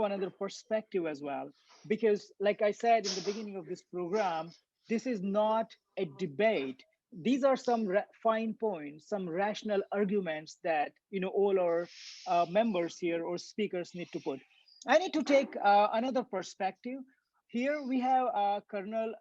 another perspective as well. Because, like I said in the beginning of this program, this is not a debate. These are some fine points, some rational arguments that all our members here or speakers need to put. I need to take another perspective. Here we have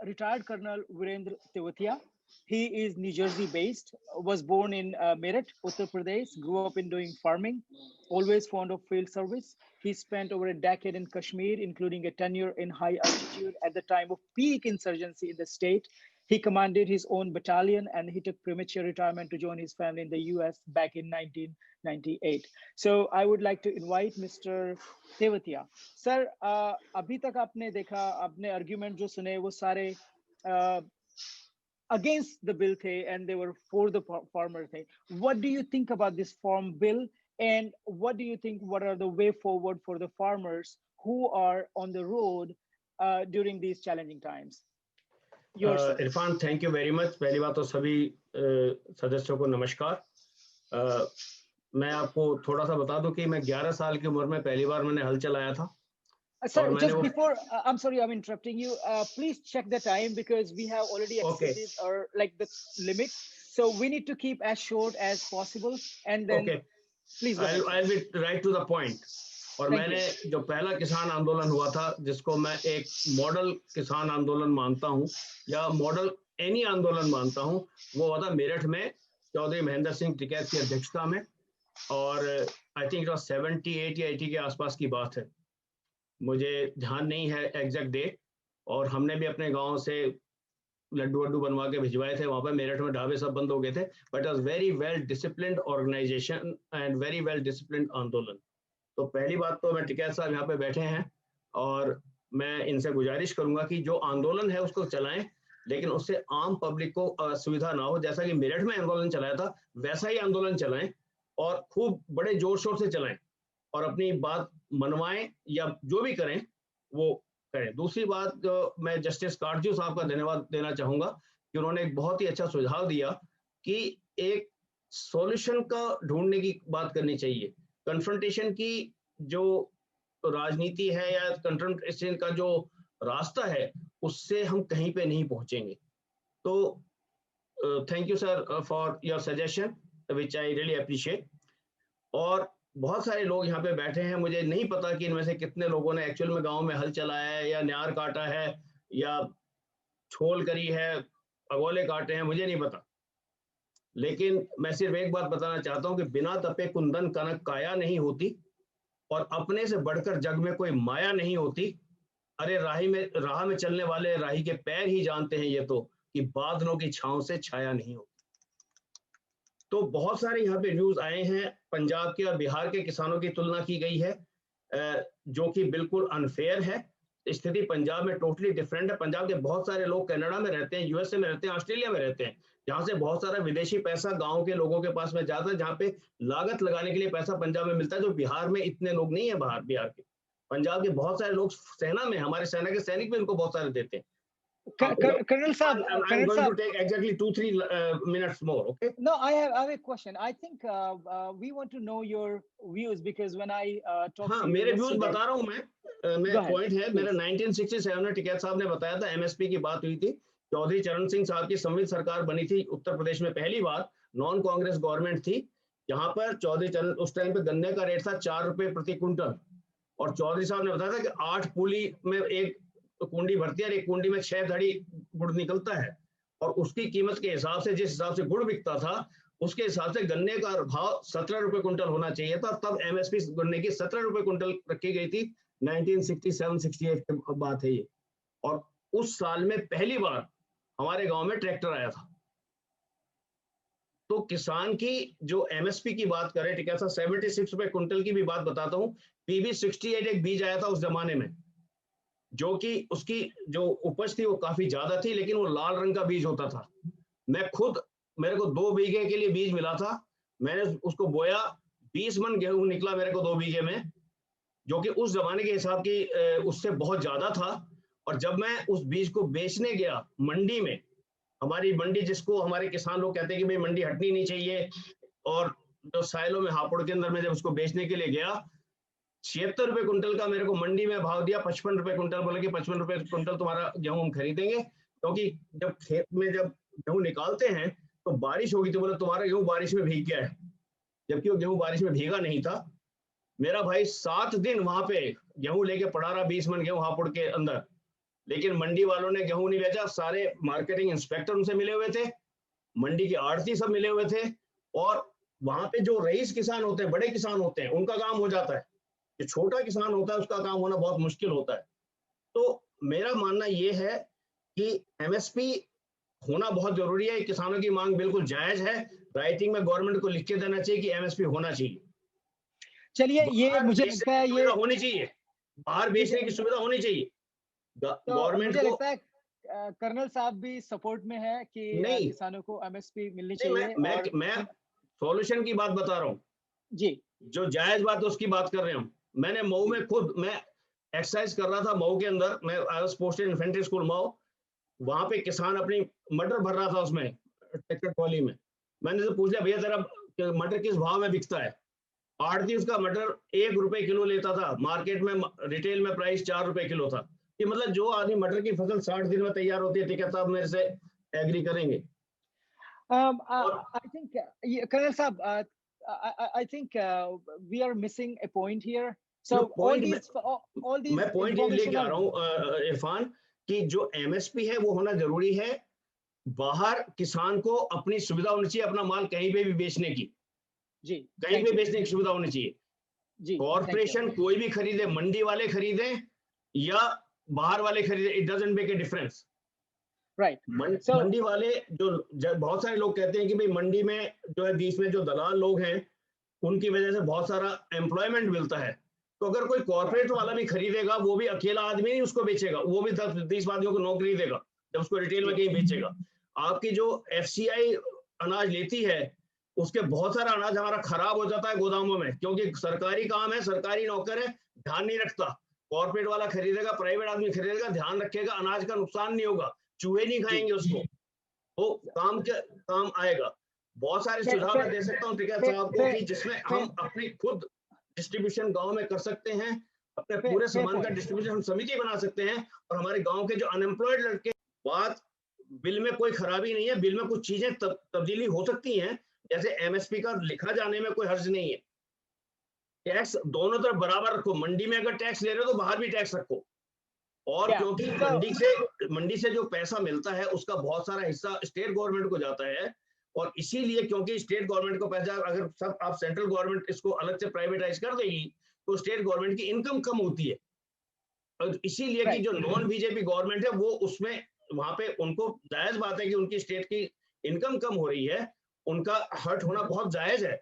retired Colonel Virendra Tewatia. He is New Jersey based, was born in Meerut, Uttar Pradesh, grew up in doing farming, always fond of field service. He spent over a decade in Kashmir, including a tenure in high altitude at the time of peak insurgency in the state. He commanded his own battalion and he took premature retirement to join his family in the US back in 1998. So I would like to invite Mr. Tewatia. Sir, अभी तक आपने देखा, आपने argument जो सुने वो सारे against the bill the, and they were for the farmer the. What do you think about this farm bill, and what do you think, what are the way forward for the farmers who are on the road during these challenging times? Irfan, thank you very much. पहली बात तो सभी सदस्यों को नमस्कार। मैं आपको थोड़ा सा बता दूं कि मैं 11 साल की उम्र में पहली बार मैंने हल चलाया था। Sir, just before, I'm sorry, I'm interrupting you. Please check the time because we have already exceeded our the limit. So we need to keep as short as possible. And then, please go ahead. I'll be right to the point. और मैंने जो पहला किसान आंदोलन हुआ था, जिसको मैं एक मॉडल किसान आंदोलन मानता हूं या मॉडल एनी आंदोलन मानता हूं, वो हुआ था मेरठ में चौधरी महेंद्र सिंह टिकैत की अध्यक्षता में। और आई थिंक 78 या 80 के आसपास की बात है, मुझे ध्यान नहीं है एग्जैक्ट डेट। और हमने भी अपने गांव से लड्डू वड्डू बनवा के भिजवाए थे। वहां पर मेरठ में ढाबे सब बंद हो गए थे, but was very well disciplined organisation and very well disciplined आंदोलन। तो पहली बात तो मैं टिकैत साहब यहाँ पे बैठे हैं और मैं इनसे गुजारिश करूंगा कि जो आंदोलन है उसको चलाएं, लेकिन उससे आम पब्लिक को असुविधा ना हो। जैसा कि मेरठ में आंदोलन चलाया था वैसा ही आंदोलन चलाएं और खूब बड़े जोर शोर से चलाएं और अपनी बात मनवाएं या जो भी करें वो करें। दूसरी बात, जो मैं जस्टिस काटजू साहब का धन्यवाद देना चाहूंगा कि उन्होंने एक बहुत ही अच्छा सुझाव दिया कि एक सॉल्यूशन का ढूंढने की बात करनी चाहिए। कन्फ्रंटेशन की जो राजनीति है या कन्फ्रंटेशन का जो रास्ता है उससे हम कहीं पे नहीं पहुंचेंगे। तो thank you sir for your suggestion which I really appreciate. और बहुत सारे लोग यहाँ पे बैठे हैं, मुझे नहीं पता कि इनमें से कितने लोगों ने एक्चुअल में गांव में हल चलाया है या न्यार काटा है या छोल करी है, अगोले काटे हैं, मुझे नहीं पता। लेकिन मैं सिर्फ एक बात बताना चाहता हूं कि बिना तपे कुंदन कनक काया नहीं होती और अपने से बढ़कर जग में कोई माया नहीं होती। अरे राह में चलने वाले राही के पैर ही जानते हैं ये तो कि बादलों की छांव से छाया नहीं होती। तो बहुत सारे यहाँ पे न्यूज आए हैं, पंजाब के और बिहार के किसानों की तुलना की गई है जो कि बिल्कुल अनफेयर है। स्थिति पंजाब में टोटली डिफरेंट है। पंजाब के बहुत सारे लोग कनाडा में रहते हैं, यूएसए में रहते हैं, ऑस्ट्रेलिया में रहते हैं, जहां से बहुत सारा विदेशी पैसा गांव के लोगों के पास में जाता है, जहां पे लागत लगाने के लिए पैसा पंजाब में मिलता है, जो बिहार में इतने लोग नहीं है। बिहार के पंजाब के बहुत सारे लोग सेना में, हमारे सेना के सैनिक भी उनको बहुत सारे देते हैं। Colonel Saab, I'm going to take exactly 2-3 minutes more. Okay. No, I have a question. I think we want to know your views because when I talked to you मेरे व्यूज बता रहा हूँ मैं पॉइंट है मेरा 1967 में टिकैत साहब ने बताया था, एमएसपी की बात हुई थी, चौधरी चरण सिंह साहब की संविध सरकार बनी थी उत्तर प्रदेश में पहली बार, नॉन कांग्रेस गवर्नमेंट थी। यहाँ पर चौधरी चरण, उस टाइम पे गन्ने का रेट था 4 रुपए प्रति क्विंटल और चौधरी साहब ने बताया था कि 8 पुली में एक कुंडी भरती है और एक कुंडी में 6 धड़ी गुड़ निकलता है और उसकी कीमत के हिसाब से, जिस हिसाब से गुड़ बिकता था उसके हिसाब से गन्ने का भाव 17 रुपए क्विंटल होना चाहिए था। तब एमएसपी गन्ने की 17 रुपए क्विंटल रखी गई थी। 1967-68 की बात है ये। और उस साल में पहली बार हमारे गांव में ट्रैक्टर आया था। तो किसान की जो एमएसपी की बात करें, ठीक है सर, 76 रुपए क्विंटल की भी बात बताता हूं। पीबी 68 एक बीज आया था उस जमाने में, जो कि उसकी जो उपज थी वो काफी ज्यादा थी, लेकिन वो लाल रंग का बीज होता था। मैं खुद, मेरे को 2 बीघे के लिए बीज मिला था, मैंने उसको बोया, 20 मन गेहूं निकला मेरे को 2 बीघे में, जो कि उस जमाने के हिसाब की उससे बहुत ज्यादा था। और जब मैं उस बीज को बेचने गया मंडी में, हमारी मंडी जिसको हमारे किसान लोग कहते हैं कि भाई मंडी हटनी नहीं चाहिए, और जो साइलों में हापुड़ के अंदर में जब उसको बेचने के लिए गया 76 रुपए कुंटल का मेरे को मंडी में भाव दिया, 55 रुपए कुंटल, बोले कि 55 रुपए कुंटल तुम्हारा गेहूं हम खरीदेंगे, क्योंकि जब खेत में जब गेहूं निकालते हैं तो बारिश होगी, तो बोले तुम्हारा गेहूं बारिश में भीग गया है, जबकि वो गेहूं बारिश में भीगा नहीं था। मेरा भाई 7 दिन वहां पे गेहूं लेके पड़ा रहा, 20 मन गेहूं हापुड़ के अंदर, लेकिन मंडी वालों ने गेहूं नहीं बेचा। सारे मार्केटिंग इंस्पेक्टर उनसे मिले हुए थे, मंडी के आड़ती सब मिले हुए थे, और वहां पे जो रईस किसान होते हैं, बड़े किसान होते हैं, उनका काम हो जाता है। जो छोटा किसान होता है उसका काम होना बहुत मुश्किल होता है। तो मेरा मानना ये है कि एमएसपी होना बहुत जरूरी है। किसानों की मांग बिल्कुल जायज है, राइटिंग में गवर्नमेंट को लिख के देना चाहिए कि एमएसपी होना चाहिए। चलिए, ये बाहर मुझे बेचने लगता है की ये सुविधा होनी चाहिए, बाहर बेचने की सुविधा होनी चाहिए तो गवर्नमेंट मुझे को। लगता है कर्नल साहब भी सपोर्ट में है कि नहीं किसानों को एमएसपी मिलनी नहीं, चाहिए। और मैं सॉल्यूशन की बात बता रहा हूँ, जी जो जायज बात है उसकी बात कर रहे हैं हम। मैंने मऊ जी में खुद मैं एक्सरसाइज कर रहा था मऊ के अंदर, मैं I was posted infantry school Mau, वहां पे किसान अपनी मटर भर रहा था उसमें ट्रैक्टर ट्रॉली में। मैंने तो पूछ लिया, भैया तेरा मटर किस भाव में बिकता है? आड़ती उसका मटर 1 रुपए किलो लेता था, मार्केट में रिटेल में प्राइस 4 रुपए किलो था। कि मतलब जो आदमी मटर की फसल 60 दिन में तैयार होती है, ठीक है, साहब मेरे से एग्री करेंगे। और I think Colonel Saab, I think we are missing a point here. So point all these मैं पॉइंट ये लेके आ informational रहा हूँ इरफान, कि जो एमएसपी है वो होना जरूरी है। बाहर किसान को अपनी सुविधा होनी चाहिए, अपना माल कहीं पे भी बेचने की, जी कहीं थैंक पे यू बेचने की सुविधा होनी चाहिए। जी थैंक यू कॉरपोरेशन कोई भी खरीदे, मंडी वाले खरीदे या बाहर वाले खरीदे, it doesn't make a difference. Right so मंडी वाले बहुत सारे लोग कहते हैं कि भाई मंडी में जो है बीच में जो दलाल लोग हैं, उनकी वजह से बहुत सारा एम्प्लॉयमेंट मिलता है। तो अगर कोई कॉर्पोरेट वाला भी खरीदेगा, वो भी अकेला आदमी नहीं उसको बेचेगा, वो भी 10-20 आदमियों को नौकरी देगा जब उसको रिटेल में जी कहीं बेचेगा। आपकी जो एफसीआई अनाज लेती है, उसके बहुत सारा अनाज हमारा खराब हो जाता है गोदामों में, क्योंकि सरकारी काम है, सरकारी नौकर है, ध्यान नहीं रखता। कॉर्पोरेट वाला खरीदेगा, प्राइवेट आदमी खरीदेगा, ध्यान रखेगा, अनाज का नुकसान नहीं होगा, चूहे नहीं जी खाएंगे उसको, वो काम आएगा। बहुत सारे फिर सुझाव मैं फिर दे सकता हूँ टिकैत फिर साहब को, फिर कि जिसमें हम फिर अपनी खुद डिस्ट्रीब्यूशन गांव में कर सकते हैं, अपने फिर पूरे फिर सामान का पॉइंट डिस्ट्रीब्यूशन हम समिति बना सकते हैं, और हमारे गांव के जो अनएम्प्लॉयड लड़के, बात बिल में कोई खराबी नहीं है, बिल में कुछ चीजें तब्दीली हो सकती हैं, जैसे एमएसपी का लिखा जाने में कोई हर्ज नहीं है। टैक्स दोनों तरफ बराबर रखो, मंडी में अगर टैक्स ले रहे हो तो बाहर भी टैक्स रखो। और या क्योंकि सो मंडी से जो पैसा मिलता है उसका बहुत सारा हिस्सा स्टेट गवर्नमेंट को जाता है, और इसीलिए क्योंकि स्टेट गवर्नमेंट को पैसा, अगर सब आप सेंट्रल गवर्नमेंट इसको अलग से प्राइवेटाइज कर देगी तो स्टेट गवर्नमेंट की इनकम कम होती है। और इसीलिए कि राइट जो नॉन बीजेपी गवर्नमेंट है वो उसमें, वहां पे उनको जायज बात है कि उनकी स्टेट की इनकम कम हो रही है, उनका हर्ट होना बहुत जायज है।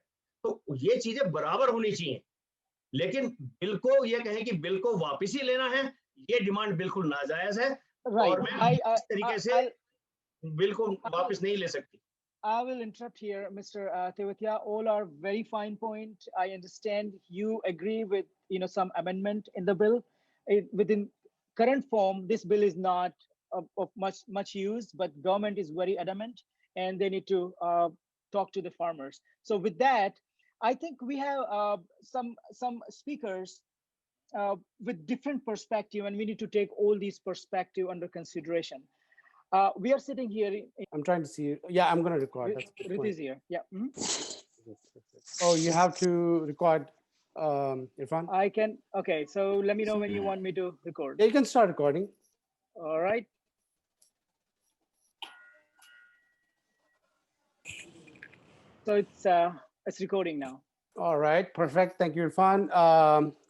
तो ये चीजें बराबर होनी चाहिए, लेकिन बिल को ये कहें कि बिल को वापिस ही लेना है, ये डिमांड बिल्कुल नाजायज है। राइट गवर्नमेंट इस तरीके से बिल को I'll वापस नहीं ले सकती। I will interrupt here, Mr. Tewatia. All are very fine point. I understand you agree with some amendment in the bill. Within current form, this bill is not of much use, but government is very adamant, and they need to talk to the farmers. So with that, I think we have some speakers with different perspective, and we need to take all these perspective under consideration. We are sitting here. I'm trying to see. Yeah, I'm going to record. That's a good Ruth point. is here. Yeah. Mhm. Oh, you have to record, Irfan? I can. Okay. So let me know when you want me to record. Yeah, you can start recording. All right. So it's recording now. All right, perfect. Thank you, Irfan.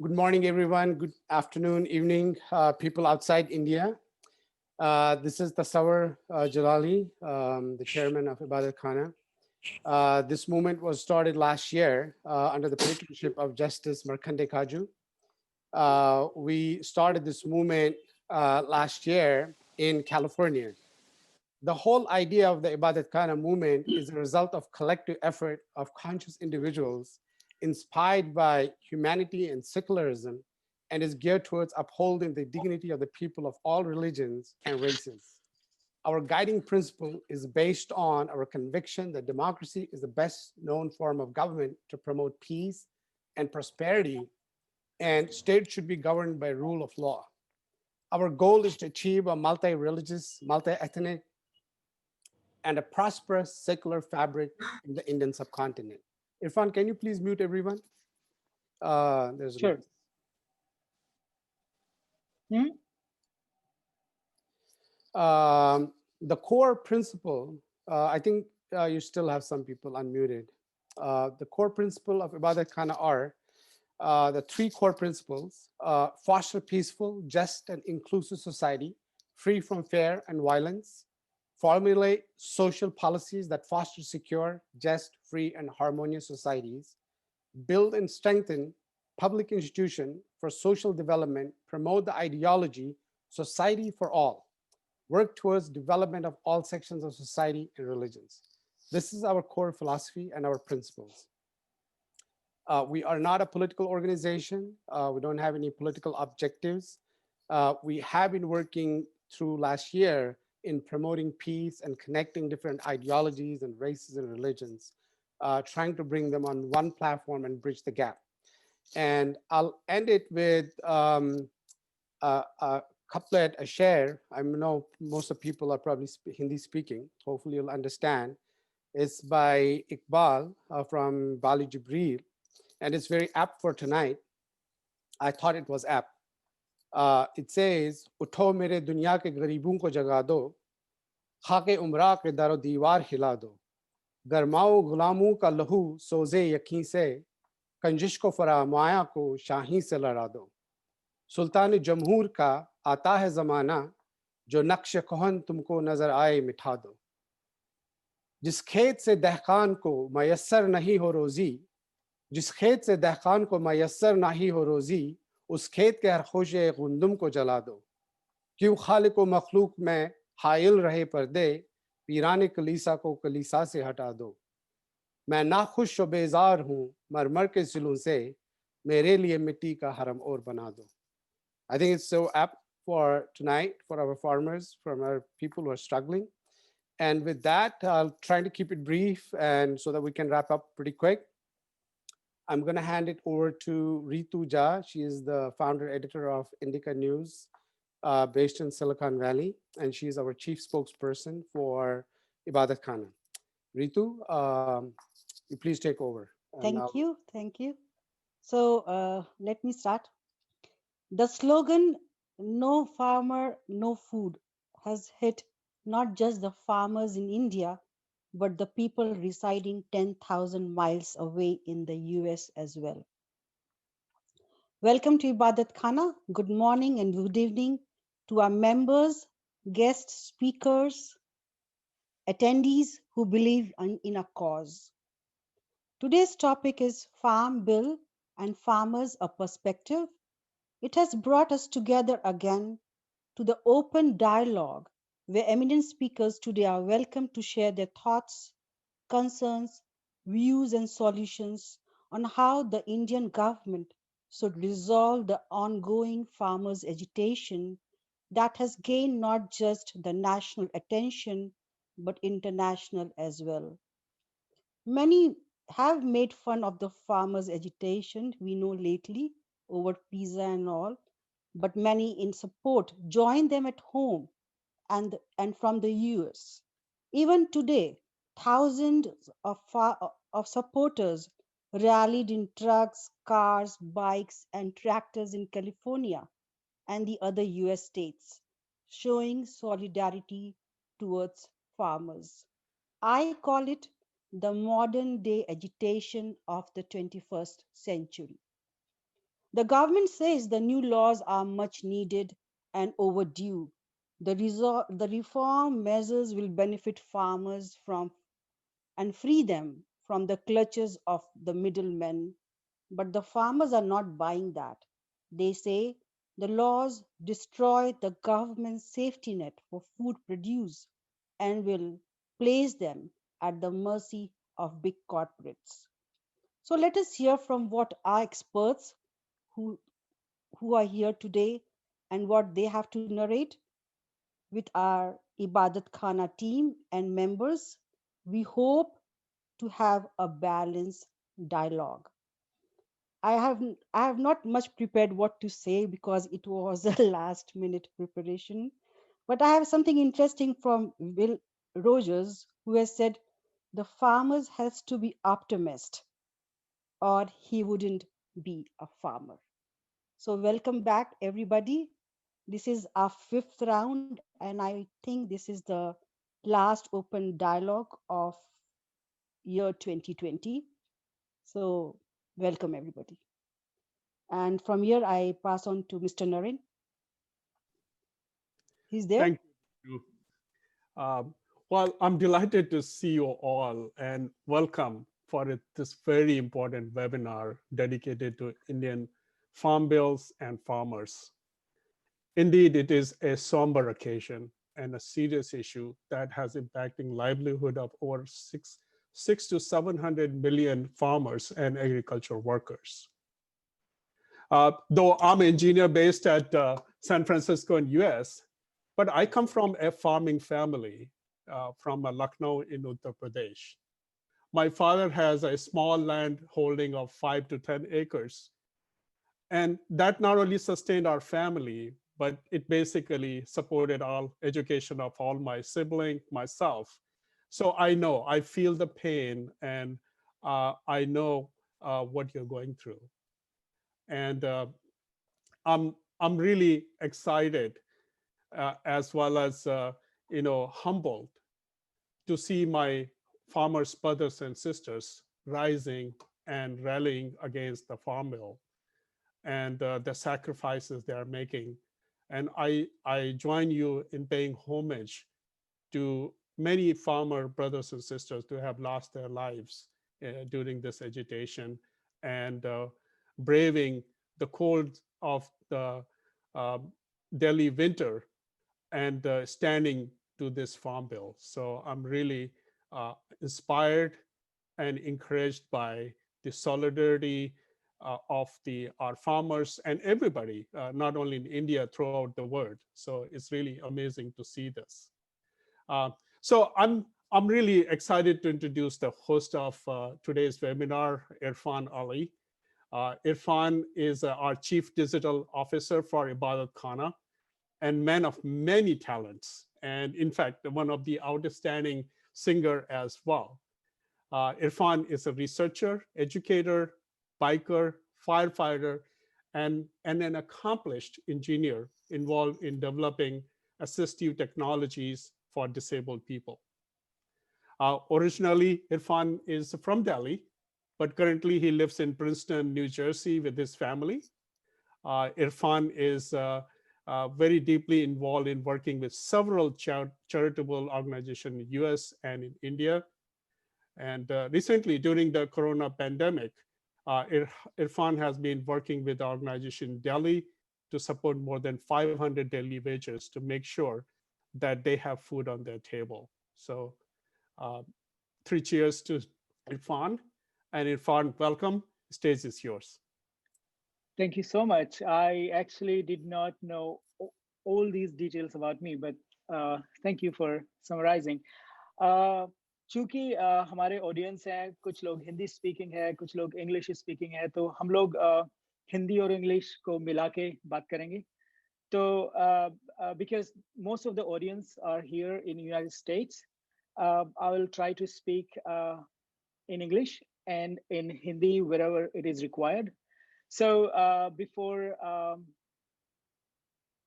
Good morning, everyone. Good afternoon, evening, people outside India. This is Tasawwur Jalali, the chairman of Ibadat Khana. This movement was started last year under the patronship of Justice Markandeya Kaju. We started this movement last year in California. The whole idea of the Ibadat Khana movement is a result of collective effort of conscious individuals inspired by humanity and secularism, and is geared towards upholding the dignity of the people of all religions and races. Our guiding principle is based on our conviction that democracy is the best known form of government to promote peace and prosperity and state should be governed by rule of law. Our goal is to achieve a multi-religious, multi-ethnic, and a prosperous secular fabric in the Indian subcontinent. Irfan, can you please mute everyone? There's a Sure. noise. Hmm? The core principle, I think you still have some people unmuted. The core principle of Ibadat Khana are the three core principles: foster peaceful, just, and inclusive society, free from fear and violence; formulate social policies that foster secure, just, free, and harmonious societies; build and strengthen public institutions for social development; promote the ideology society for all; work towards development of all sections of society and religions. This is our core philosophy and our principles. We are not a political organization. We don't have any political objectives. We have been working through last year in promoting peace and connecting different ideologies and races and religions, trying to bring them on one platform and bridge the gap. And I'll end it with a couplet, a share. I know most of people are probably Hindi speaking. Hopefully you'll understand. It's by Iqbal from Bali Jibreel, and it's very apt for tonight. I thought it was apt. It says, "Utho mere dunya ke garibon ko jaga do, खाके उमरा के दरो दीवार हिला दो, गरमाओ गुलामों का लहू सोजे यकीन से, कंजिश को फरामाया को शाही से लड़ा दो, सुल्तान जमहूर का आता है ज़माना, जो नक्श कोहन तुमको नजर आए मिठा दो, जिस खेत से दहकान को मयस्सर नहीं हो रोजी, जिस खेत से दहकान को मयस्सर नहीं हो रोजी, उस खेत के हर खोशे गुंदुम को जला दो, क्यों खालिक व मखलूक में हायल रहे पर्दे, पीरान कलीसा को कलीसा से हटा दो, मैं नाखुश व बेजार हूँ मरमर के सिलों से, मेरे लिए मिट्टी का हरम और बना दो. I think it's so apt for tonight, for our farmers, for our people who are struggling. And with that, I'll try to keep it brief and so that we can wrap up pretty quick. I'm going to hand it over to Ritu Jha. She is the founder editor of Indica News, based in Silicon Valley, and she's our chief spokesperson for Ibadat Khana. Ritu, you please take over. Thank you. Thank you. So let me start. The slogan, "No farmer, no food," has hit not just the farmers in India, but the people residing 10,000 miles away in the US as well. Welcome to Ibadat Khana. Good morning and good evening to our members, guest speakers, attendees who believe in a cause. Today's topic is Farm Bill and Farmers a Perspective. It has brought us together again to the open dialogue where eminent speakers today are welcome to share their thoughts, concerns, views, and solutions on how the Indian government should resolve the ongoing farmers' agitation that has gained not just the national attention but international as well. Many have made fun of the farmers' agitation we know lately over pizza and all, but many in support join them at home and from the US. Even today, thousands of supporters rallied in trucks, cars, bikes, and tractors in California and the other US states, showing solidarity towards farmers. I call it the modern day agitation of the 21st century. The government says the new laws are much needed and overdue. The reform measures will benefit farmers from and free them from the clutches of the middlemen. But the farmers are not buying that. They say the laws destroy the government's safety net for food produce and will place them at the mercy of big corporates. So let us hear from what our experts who, who are here today and what they have to narrate with our Ibadat Khana team and members. We hope to have a balanced dialogue. I have not much prepared what to say because it was a last minute preparation. But I have something interesting from Will Rogers, who has said the farmers has to be optimist or he wouldn't be a farmer. So welcome back everybody. This is our fifth round and I think this is the last open dialogue of year 2020. So welcome everybody. And from here I pass on to Mr. Naren. He's there. Thank you. Well, I'm delighted to see you all and welcome for this very important webinar dedicated to Indian farm bills and farmers. Indeed, it is a somber occasion and a serious issue that has impacting livelihood of over six to 700 million farmers and agricultural workers. Though I'm an engineer based at San Francisco in US, but I come from a farming family from Lucknow in Uttar Pradesh. My father has a small land holding of 5 to 10 acres. And that not only sustained our family, but it basically supported all education of all my siblings, myself. So I feel the pain and I know what you're going through. And I'm really excited as well as humbled to see my farmers' brothers and sisters rising and rallying against the farm bill and the sacrifices they are making. And I join you in paying homage to many farmer brothers and sisters who have lost their lives during this agitation and braving the cold of the Delhi winter and standing to this farm bill. So I'm really inspired and encouraged by the solidarity of our farmers and everybody, not only in India, throughout the world. So it's really amazing to see this. So I'm really excited to introduce the host of today's webinar, Irfan Ali. Irfan is our Chief Digital Officer for Ibadat Khana and man of many talents. And in fact, one of the outstanding singer as well. Irfan is a researcher, educator, biker, firefighter, and an accomplished engineer involved in developing assistive technologies for disabled people. Originally, Irfan is from Delhi, but currently he lives in Princeton, New Jersey with his family. Irfan is very deeply involved in working with several charitable organizations in the US and in India. And recently, during the Corona pandemic, Irfan has been working with the organization Delhi to support more than 500 Delhi villagers to make sure that they have food on their table. So 3 cheers to Irfan. And Irfan, welcome. Stage is yours. Thank you so much. I actually did not know all these details about me, but thank you for summarizing. चूंकि हमारे audience हैं, कुछ लोग Hindi speaking है, कुछ लोग English speaking है, तो हम लोग हिंदी और इंग्लिश को मिला के बात करेंगे. तो because most of the audience are here in United States, I will try to speak in English and in Hindi wherever it is required. So before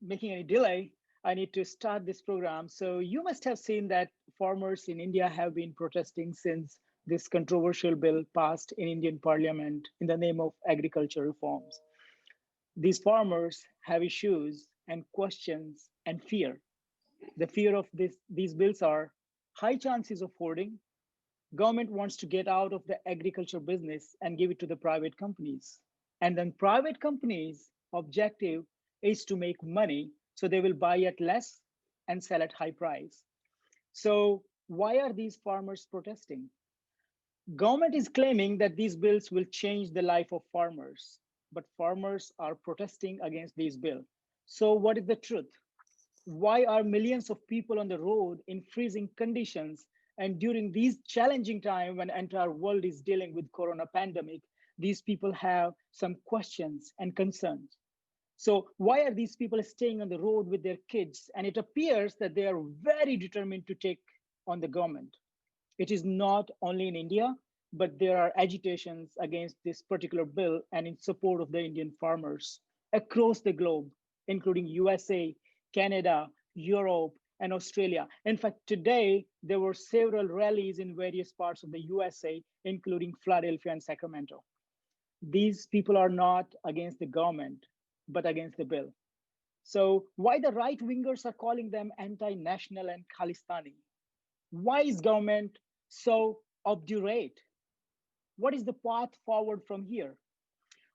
making any delay, I need to start this program. So you must have seen that farmers in India have been protesting since this controversial bill passed in Indian Parliament in the name of agriculture reforms. These farmers have issues and questions and fear. The fear of these bills are high chances of hoarding. Government wants to get out of the agriculture business and give it to the private companies. And then private companies' objective is to make money, so they will buy at less and sell at high price. So why are these farmers protesting? Government is claiming that these bills will change the life of farmers, but farmers are protesting against these bills. So what is the truth? Why are millions of people on the road in freezing conditions? And during these challenging times when the entire world is dealing with Corona pandemic, these people have some questions and concerns. So why are these people staying on the road with their kids? And it appears that they are very determined to take on the government. It is not only in India, but there are agitations against this particular bill and in support of the Indian farmers across the globe, including USA, Canada, Europe, and Australia. In fact, today, there were several rallies in various parts of the USA, including Philadelphia and Sacramento. These people are not against the government, but against the bill. So why the right wingers are calling them anti-national and Khalistani? Why is government so obdurate? What is the path forward from here?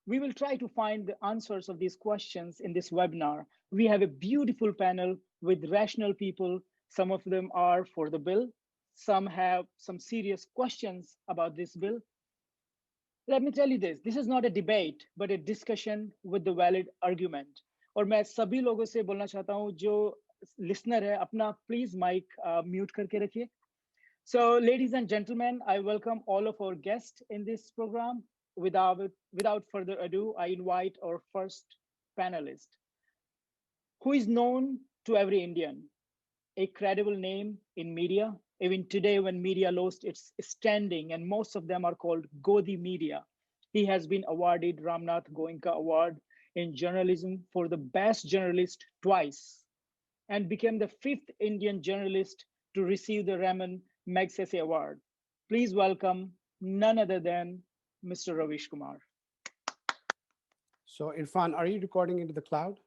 We will try to find the answers of these questions in this webinar. We have a beautiful panel with rational people. Some of them are for the bill. Some have some serious questions about this bill. Let me tell you this is not a debate, but a discussion with the valid argument. और मैं सभी लोगों से बोलना चाहता हूँ जो listener है अपना please mic mute करके रखिए. So ladies and gentlemen, I welcome all of our guests in this program. Without further ado, I invite our first panelist, who is known to every Indian, a credible name in media. Even today, when media lost its standing, and most of them are called Godi media, he has been awarded Ramnath Goenka Award in journalism for the best journalist twice, and became the 5th Indian journalist to receive the Raman Magsaysay Award. Please welcome none other than Mr. Ravish Kumar. So Irfan, are you recording into the cloud?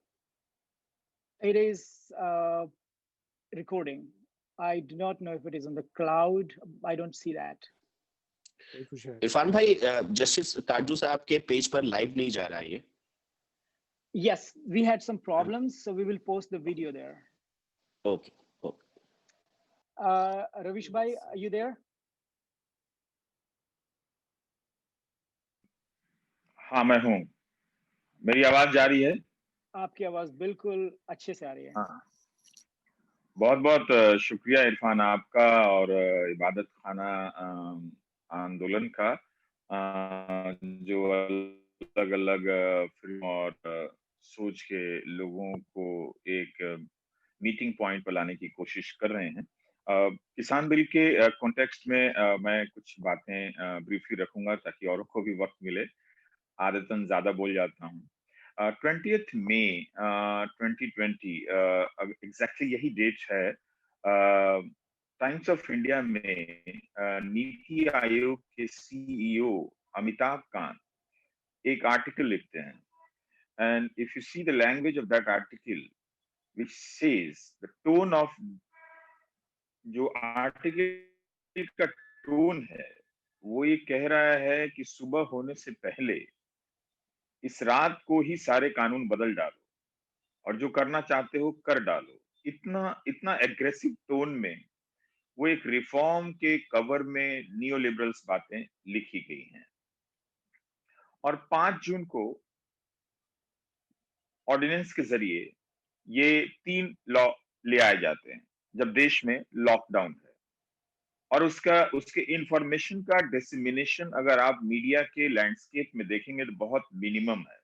It is recording. I do not know if it is on the cloud. I don't see that. Irfan भाई, justice काजू साहब के page पर live नहीं जा रहा है ये. Yes, we had some problems, so we will post the video there. Okay. Ravish bhai, are you there? हाँ, मैं हूँ. मेरी आवाज जा रही है? आपकी आवाज बिल्कुल अच्छे से आ रही है. हाँ. बहुत शुक्रिया इरफान आपका और इबादत खाना आंदोलन का, जो अलग-अलग फिल्म और सोच के लोगों को एक मीटिंग पॉइंट पर लाने की कोशिश कर रहे हैं. किसान बिल के कॉन्टेक्स्ट में मैं कुछ बातें ब्रीफली रखूंगा ताकि औरों को भी वक्त मिले. आदतन ज्यादा बोल जाता हूँ. 20th मई 2020 एग्जैक्टली यही डेट है. टाइम्स ऑफ इंडिया में नीति आयोग के सीईओ अमिताभ कांत एक आर्टिकल लिखते हैं. And if you see the language of that article which says the tone of जो आर्टिकल का टोन है वो ये कह रहा है कि सुबह होने से पहले इस रात को ही सारे कानून बदल डालो और जो करना चाहते हो कर डालो. इतना एग्रेसिव टोन में वो एक रिफॉर्म के कवर में नियोलिबरल्स बातें लिखी गई हैं. और 5 जून को ऑर्डिनेंस के जरिए ये 3 लॉ ले आए जाते हैं जब देश में लॉकडाउन है. और उसके इंफॉर्मेशन का डिसमिनेशन अगर आप मीडिया के लैंडस्केप में देखेंगे तो बहुत मिनिमम है.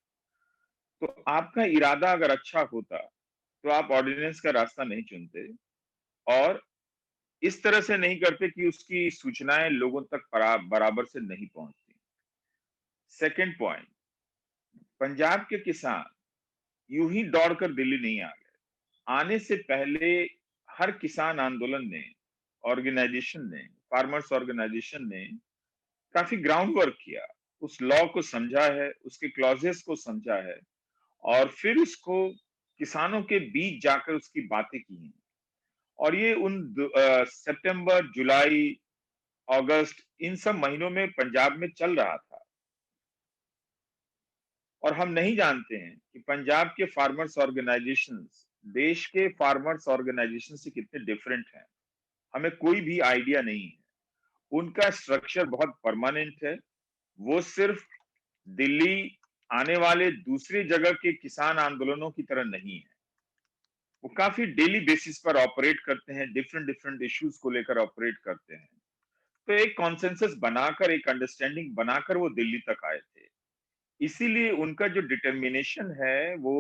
तो आपका इरादा अगर अच्छा होता तो आप ऑर्डिनेंस का रास्ता नहीं चुनते और इस तरह से नहीं करते कि उसकी सूचनाएं लोगों तक बराबर से नहीं पहुंचती. सेकंड पॉइंट, पंजाब के किसान यूं ही दौड़कर दिल्ली नहीं आ गए. आने से पहले हर किसान आंदोलन ने, ऑर्गेनाइजेशन ने, फार्मर्स ऑर्गेनाइजेशन ने काफी ग्राउंड वर्क किया. उस लॉ को समझा है, उसके क्लॉजेस को समझा है और फिर उसको किसानों के बीच जाकर उसकी बातें की हैं. और ये उन सितंबर, जुलाई, अगस्त इन सब महीनों में पंजाब में चल रहा था. और हम नहीं जानते हैं कि पंजाब के फार्मर्स ऑर्गेनाइजेशंस देश के फार्मर्स ऑर्गेनाइजेशन से कितने डिफरेंट हैं. हमें कोई भी आइडिया नहीं है. उनका स्ट्रक्चर बहुत परमानेंट है. वो सिर्फ दिल्ली आने वाले दूसरी जगह के किसान आंदोलनों की तरह नहीं है. वो काफी डेली बेसिस पर ऑपरेट करते हैं, डिफरेंट इश्यूज को लेकर ऑपरेट करते हैं. तो एक कॉन्सेंसस बनाकर, एक अंडरस्टैंडिंग बनाकर वो दिल्ली तक आए थे. इसीलिए उनका जो डिटर्मिनेशन है वो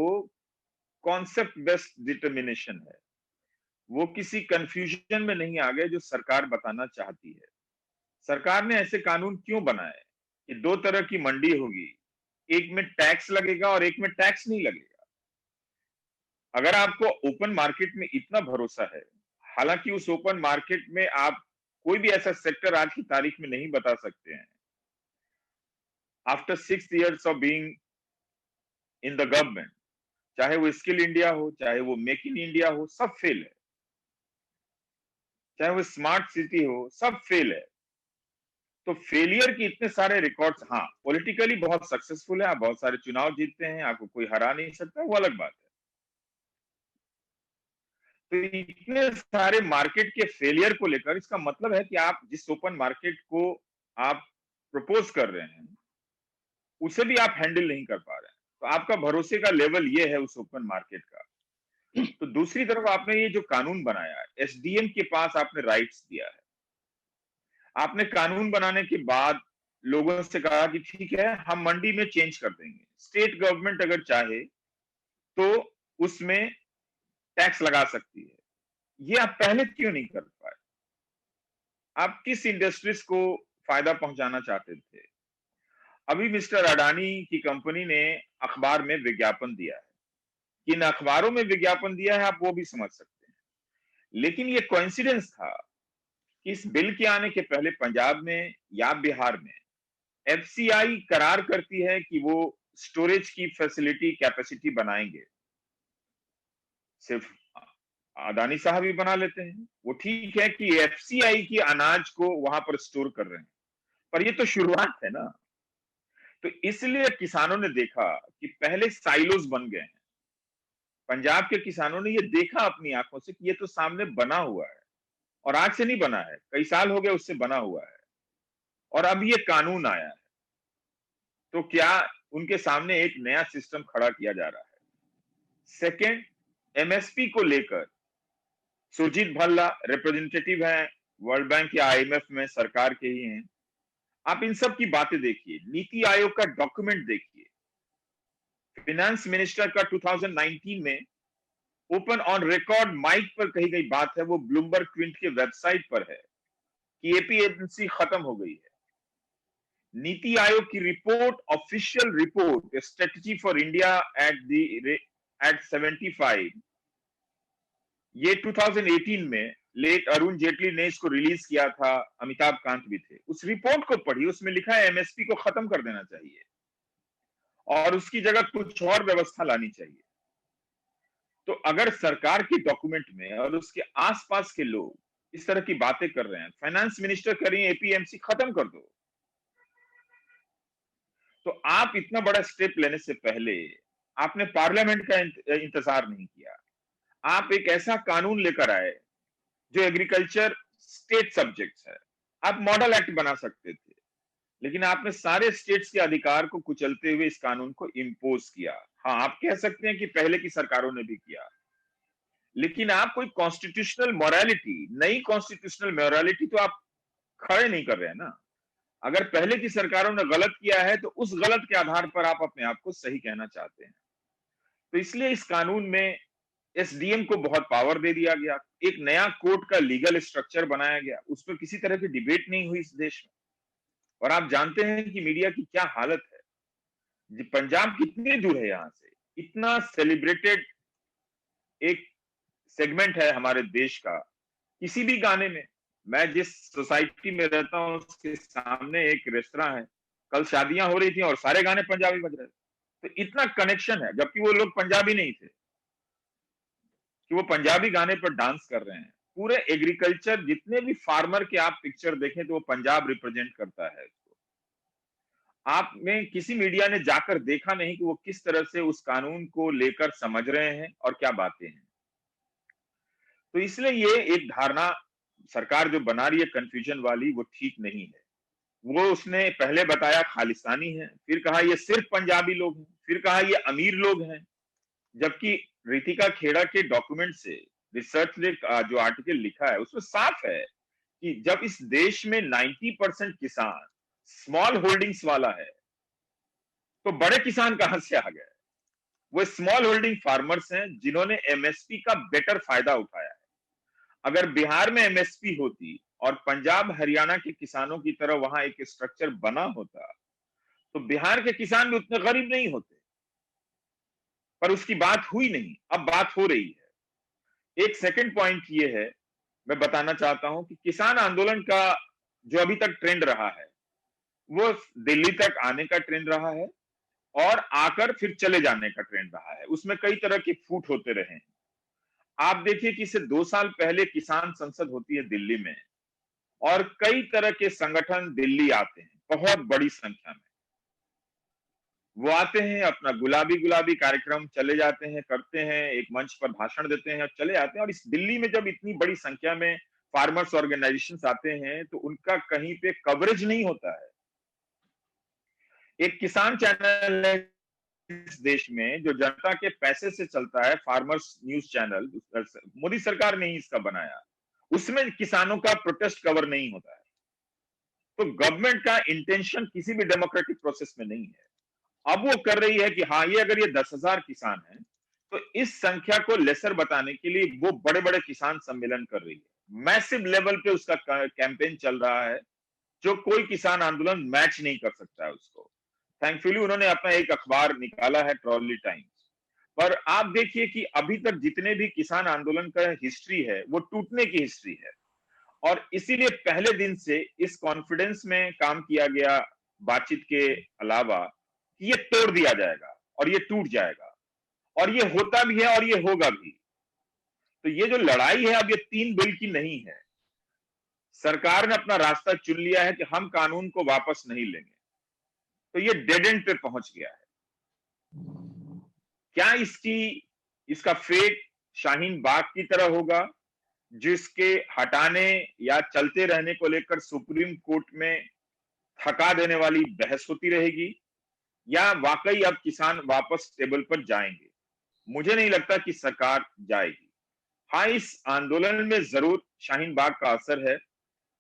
कॉन्सेप्ट बेस्ड डिटर्मिनेशन है, वो किसी कंफ्यूजन में नहीं आ गए जो सरकार बताना चाहती है। सरकार ने ऐसे कानून क्यों बनाए कि दो तरह की मंडी होगी, एक में टैक्स लगेगा और एक में टैक्स नहीं लगेगा। अगर आपको ओपन मार्केट में इतना भरोसा है, हालांकि उस ओपन मार्केट में आप कोई भी ऐसा सेक्टर आज की तारीख में नहीं बता सकते हैं, after 6 years of being in the government, चाहे वो स्किल इंडिया हो, चाहे वो मेक इन इंडिया हो, सब फेल है। चाहे वो स्मार्ट सिटी हो, सब फेल है। तो फेलियर के इतने सारे रिकॉर्ड्स, हाँ पॉलिटिकली बहुत सक्सेसफुल है, आप बहुत सारे चुनाव जीतते हैं, आपको कोई हरा नहीं सकता, वो अलग बात है। तो इतने सारे मार्केट के फेलियर को लेकर इसका मतलब है कि आप जिस ओपन मार्केट को आप प्रपोज कर रहे हैं उसे भी आप हैंडल नहीं कर पा रहे हैं, तो आपका भरोसे का लेवल ये है उस ओपन मार्केट का। तो दूसरी तरफ आपने ये जो कानून बनाया है, एसडीएम के पास आपने राइट्स दिया है। आपने कानून बनाने के बाद लोगों से कहा कि ठीक है हम मंडी में चेंज कर देंगे, स्टेट गवर्नमेंट अगर चाहे तो उसमें टैक्स लगा सकती है। ये आप पहले क्यों नहीं कर पाए? आप किस इंडस्ट्रीज को फायदा पहुंचाना चाहते थे? अभी मिस्टर अडानी की कंपनी ने अखबार में विज्ञापन दिया है, किन अखबारों में विज्ञापन दिया है आप वो भी समझ सकते हैं, लेकिन ये कोइंसिडेंस था कि इस बिल के आने के पहले पंजाब में या बिहार में एफसीआई करार करती है कि वो स्टोरेज की फैसिलिटी कैपेसिटी बनाएंगे। सिर्फ अदानी साहब ही बना लेते हैं, वो ठीक है कि एफसीआई की अनाज को वहां पर स्टोर कर रहे हैं, पर ये तो शुरुआत है ना। तो इसलिए किसानों ने देखा कि पहले साइलोस बन गए हैं। पंजाब के किसानों ने ये देखा अपनी आंखों से कि ये तो सामने बना हुआ है, और आज से नहीं बना है, कई साल हो गए उससे बना हुआ है, और अब ये कानून आया है। तो क्या उनके सामने एक नया सिस्टम खड़ा किया जा रहा है। सेकंड, एमएसपी को लेकर सुरजीत भल्ला रिप्रेजेंटेटिव हैं वर्ल्ड बैंक या आईएमएफ में, सरकार के ही हैं। आप इन सब की बातें देखिए, नीति आयोग का डॉक्यूमेंट देखिए, फाइनेंस मिनिस्टर का 2019 में ओपन ऑन रिकॉर्ड माइक पर कही गई बात है, वो ब्लूमबर्ग क्विंट के वेबसाइट पर है कि एपीएमसी खत्म हो गई है। नीति आयोग की report, official report, strategy for India at 75, ये 2018 में लेट अरुण जेटली ने इसको रिलीज किया था, अमिताभ कांत भी थे। उस रिपोर्ट को पढ़ी, उसमें लिखा है एमएसपी को खत्म कर देना चाहिए और उसकी जगह कुछ और व्यवस्था लानी चाहिए। तो अगर सरकार के डॉक्यूमेंट में और उसके आसपास के लोग इस तरह की बातें कर रहे हैं, फाइनेंस मिनिस्टर कर रही है एपीएमसी खत्म कर दो, तो आप इतना बड़ा स्टेप लेने से पहले आपने पार्लियामेंट का इंतजार नहीं किया। आप एक ऐसा कानून लेकर आए जो एग्रीकल्चर स्टेट सब्जेक्ट्स है। आप मॉडल एक्ट बना सकते थे, लेकिन आपने सारे स्टेट्स के अधिकार को कुचलते हुए इस कानून को इम्पोज किया। हाँ, आप कह सकते हैं कि पहले की सरकारों ने भी किया, लेकिन आप कोई कॉन्स्टिट्यूशनल मोरालिटी, नई कॉन्स्टिट्यूशनल मोरालिटी तो आप खड़े नहीं कर रहे हैं ना। अगर पहले की सरकारों ने गलत किया है तो उस गलत के आधार पर आप अपने आप को सही कहना चाहते हैं। तो इसलिए इस कानून में एसडीएम को बहुत पावर दे दिया गया, एक नया कोर्ट का लीगल स्ट्रक्चर बनाया गया, उस पर किसी तरह की डिबेट नहीं हुई इस देश में। और आप जानते हैं कि मीडिया की क्या हालत है, पंजाब कितनी दूर है यहां से, इतना सेलिब्रेटेड एक सेगमेंट है हमारे देश का। किसी भी गाने में, मैं जिस सोसाइटी में रहता हूं उसके सामने एक रेस्तरां है, कल शादियां हो रही थी और सारे गाने पंजाबी बज रहे थे। तो इतना कनेक्शन है, जबकि वो लोग पंजाबी नहीं थे कि वो पंजाबी गाने पर डांस कर रहे हैं। पूरे एग्रीकल्चर, जितने भी फार्मर के आप पिक्चर देखें तो वो पंजाब रिप्रेजेंट करता है। आपने किसी मीडिया ने जाकर देखा नहीं कि वो किस तरह से उस कानून को लेकर समझ रहे हैं और क्या बातें हैं। तो इसलिए ये एक धारणा सरकार जो बना रही है कंफ्यूजन वाली, वो ठीक नहीं है। वो उसने पहले बताया खालिस्तानी है, फिर कहा ये सिर्फ पंजाबी लोग हैं, फिर कहा ये अमीर लोग हैं, जबकि रितिका खेड़ा के डॉक्यूमेंट से, रिसर्च ने जो आर्टिकल लिखा है उसमें साफ है कि जब इस देश में 90% किसान स्मॉल होल्डिंग्स वाला है, तो बड़े किसान कहां से आ गए? वो स्मॉल होल्डिंग फार्मर्स हैं जिन्होंने एमएसपी का बेटर फायदा उठाया है। अगर बिहार में एमएसपी होती और पंजाब हरियाणा के किसानों की तरह वहां एक स्ट्रक्चर बना होता, तो बिहार के किसान भी उतने गरीब नहीं होते। पर उसकी बात हुई नहीं, अब बात हो रही है। एक सेकंड पॉइंट ये है, मैं बताना चाहता हूं कि किसान आंदोलन का जो अभी तक ट्रेंड रहा है, वो दिल्ली तक आने का ट्रेंड रहा है और आकर फिर चले जाने का ट्रेंड रहा है। उसमें कई तरह के फूट होते रहे हैं। आप देखिए कि इससे 2 साल पहले किसान संसद होती है दिल्ली में और कई तरह के संगठन दिल्ली आते हैं, बहुत बड़ी संख्या में। वो आते हैं, अपना गुलाबी गुलाबी कार्यक्रम चले जाते हैं, करते हैं, एक मंच पर भाषण देते हैं और चले आते हैं। और इस दिल्ली में जब इतनी बड़ी संख्या में फार्मर्स ऑर्गेनाइजेशंस आते हैं तो उनका कहीं पे कवरेज नहीं होता है। एक किसान चैनल है इस देश में जो जनता के पैसे से चलता है, फार्मर्स न्यूज चैनल, मोदी सरकार ने ही इसका बनाया। उसमें किसानों का प्रोटेस्ट कवर नहीं होता है। तो गवर्नमेंट का इंटेंशन किसी भी डेमोक्रेटिक प्रोसेस में नहीं है। अब वो कर रही है कि हाँ, ये अगर ये 10,000 किसान हैं तो इस संख्या को लेसर बताने के लिए वो बड़े बड़े किसान सम्मेलन कर रही है। मैसिव लेवल पे उसका कैंपेन चल रहा है जो कोई किसान आंदोलन मैच नहीं कर सकता है उसको। थैंकफुली उन्होंने अपना एक अखबार निकाला है, ट्रॉली टाइम्स। पर आप देखिए कि अभी तक जितने भी किसान आंदोलन का हिस्ट्री है वो टूटने की हिस्ट्री है। और इसीलिए पहले दिन से इस कॉन्फिडेंस में काम किया गया, बातचीत के अलावा, कि ये तोड़ दिया जाएगा और ये टूट जाएगा और ये होता भी है और ये होगा भी। तो ये जो लड़ाई है अब ये 3 बिल की नहीं है। सरकार ने अपना रास्ता चुन लिया है कि हम कानून को वापस नहीं लेंगे। तो ये डेड एंड पे पहुंच गया है। क्या इसका फेट शाहीन बाग की तरह होगा जिसके हटाने या चलते रहने को लेकर सुप्रीम कोर्ट में थका देने वाली बहस होती रहेगी, या वाकई अब किसान वापस टेबल पर जाएंगे? मुझे नहीं लगता कि सरकार जाएगी। हाँ, इस आंदोलन में जरूर शाहीन बाग का असर है।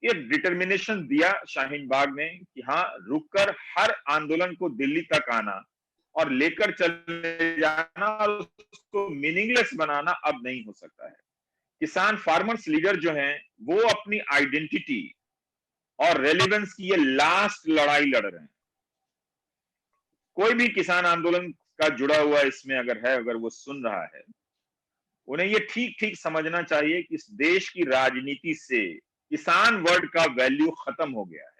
ये डिटर्मिनेशन दिया शाहीन बाग ने कि हाँ, रुककर हर आंदोलन को दिल्ली तक आना और लेकर चले जाना और उसको मीनिंगलेस बनाना अब नहीं हो सकता है। किसान फार्मर्स लीडर जो हैं वो अपनी आइडेंटिटी और रेलेवेंस की ये लास्ट लड़ाई लड़ रहे हैं। कोई भी किसान आंदोलन का जुड़ा हुआ इसमें अगर है, अगर वो सुन रहा है, उन्हें ये ठीक ठीक समझना चाहिए कि इस देश की राजनीति से किसान वर्ड का वैल्यू खत्म हो गया है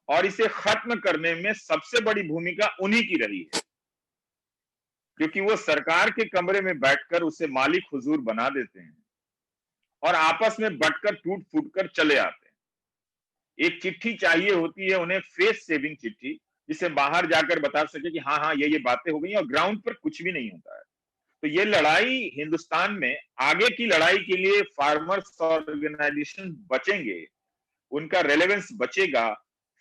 और इसे खत्म करने में सबसे बड़ी भूमिका उन्हीं की रही है, क्योंकि वो सरकार के कमरे में बैठकर उसे मालिक हुजूर बना देते हैं और आपस में बंटकर टूट फूट कर चले आते हैं। एक चिट्ठी चाहिए होती है उन्हें, फेस सेविंग चिट्ठी, जिसे बाहर जाकर बता सके कि हाँ हाँ ये बातें हो गई, और ग्राउंड पर कुछ भी नहीं होता है। तो ये लड़ाई हिंदुस्तान में आगे की लड़ाई के लिए फार्मर्स ऑर्गेनाइजेशन बचेंगे, उनका रेलेवेंस बचेगा,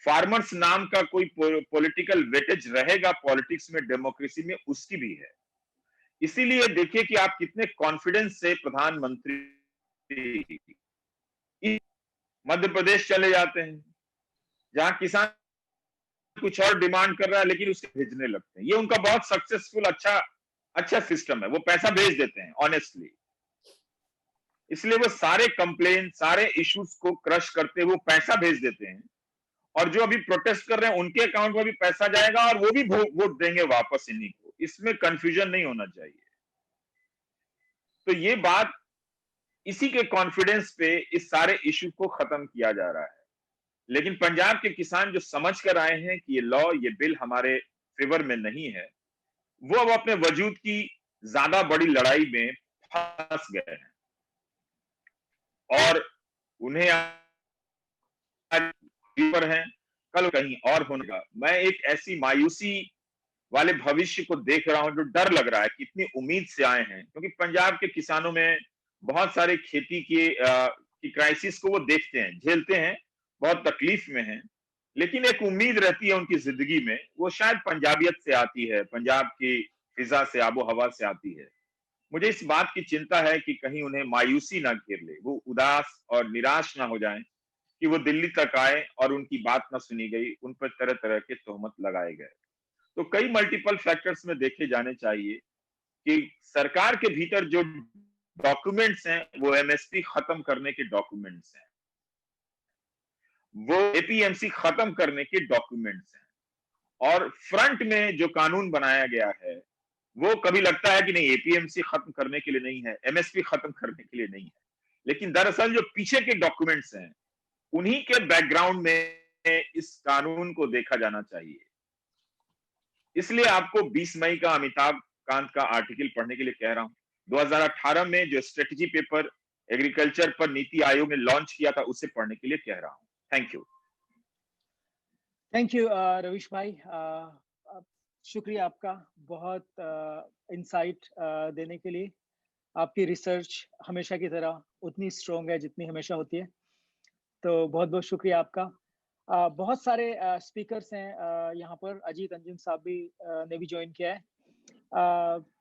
फार्मर्स नाम का कोई पॉलिटिकल वेटेज रहेगा पॉलिटिक्स में, डेमोक्रेसी में, उसकी भी है। इसीलिए देखिए कि आप कितने कॉन्फिडेंस से प्रधानमंत्री मध्य प्रदेश चले जाते हैं जहां किसान कुछ और डिमांड कर रहा है लेकिन उसके भेजने लगते हैं। ये उनका बहुत सक्सेसफुल अच्छा सिस्टम है। वो पैसा भेज देते हैं ऑनेस्टली। इसलिए वो सारे कंप्लेन, सारे इश्यूज को क्रश करते वो पैसा भेज देते हैं और जो अभी प्रोटेस्ट कर रहे हैं उनके अकाउंट में भी पैसा जाएगा और वो भी वोट देंगे वापस इन्हीं को। इसमें कंफ्यूजन नहीं होना चाहिए। तो ये बात, इसी के कॉन्फिडेंस पे इस सारे इश्यू को खत्म किया जा रहा है। लेकिन पंजाब के किसान जो समझ कर आए हैं कि ये लॉ, ये बिल हमारे फेवर में नहीं है, वो अब अपने वजूद की ज्यादा बड़ी लड़ाई में फंस गए हैं और उन्हें पर हैं, कल कहीं और होगा। मैं एक ऐसी मायूसी वाले भविष्य को देख रहा हूं जो डर लग रहा है कि इतनी उम्मीद से आए हैं, क्योंकि पंजाब के किसानों में बहुत सारे खेती की क्राइसिस को वो देखते हैं, झेलते हैं, बहुत तकलीफ में हैं, लेकिन एक उम्मीद रहती है उनकी जिंदगी में। वो शायद पंजाबियत से आती है, पंजाब की फिजा से, आबो हवा से आती है। मुझे इस बात की चिंता है कि कहीं उन्हें मायूसी ना घेर ले, वो उदास और निराश ना हो जाएं कि वो दिल्ली तक आए और उनकी बात ना सुनी गई, उन पर तरह तरह के तोहमत लगाए गए। तो कई मल्टीपल फैक्टर्स में देखे जाने चाहिए कि सरकार के भीतर जो डॉक्यूमेंट्स हैं वो एमएसपी खत्म करने के डॉक्यूमेंट्स हैं, वो एपीएमसी खत्म करने के डॉक्यूमेंट्स हैं, और फ्रंट में जो कानून बनाया गया है वो कभी लगता है कि नहीं एपीएमसी खत्म करने के लिए नहीं है, एमएसपी खत्म करने के लिए नहीं है, लेकिन दरअसल जो पीछे के डॉक्यूमेंट्स हैं उन्हीं के बैकग्राउंड में इस कानून को देखा जाना चाहिए। इसलिए आपको 20 मई का अमिताभ कांत का आर्टिकल पढ़ने के लिए कह रहा हूं। 2018 में जो स्ट्रेटेजी पेपर एग्रीकल्चर पर नीति आयोग ने लॉन्च किया था उसे पढ़ने के लिए कह रहा हूं। थैंक यू रवीश भाई, शुक्रिया आपका बहुत इंसाइट देने के लिए। आपकी रिसर्च हमेशा की तरह उतनी स्ट्रॉन्ग है जितनी हमेशा होती है, तो बहुत बहुत शुक्रिया आपका। बहुत सारे स्पीकर्स हैं यहाँ पर, अजीत अंजुम साहब भी ने भी ज्वाइन किया है,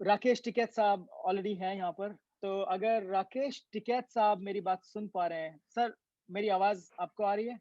राकेश टिकैत साहब ऑलरेडी हैं यहाँ पर। तो अगर राकेश टिकैत साहब मेरी बात सुन पा रहे हैं, सर मेरी आवाज आपको आ रही है?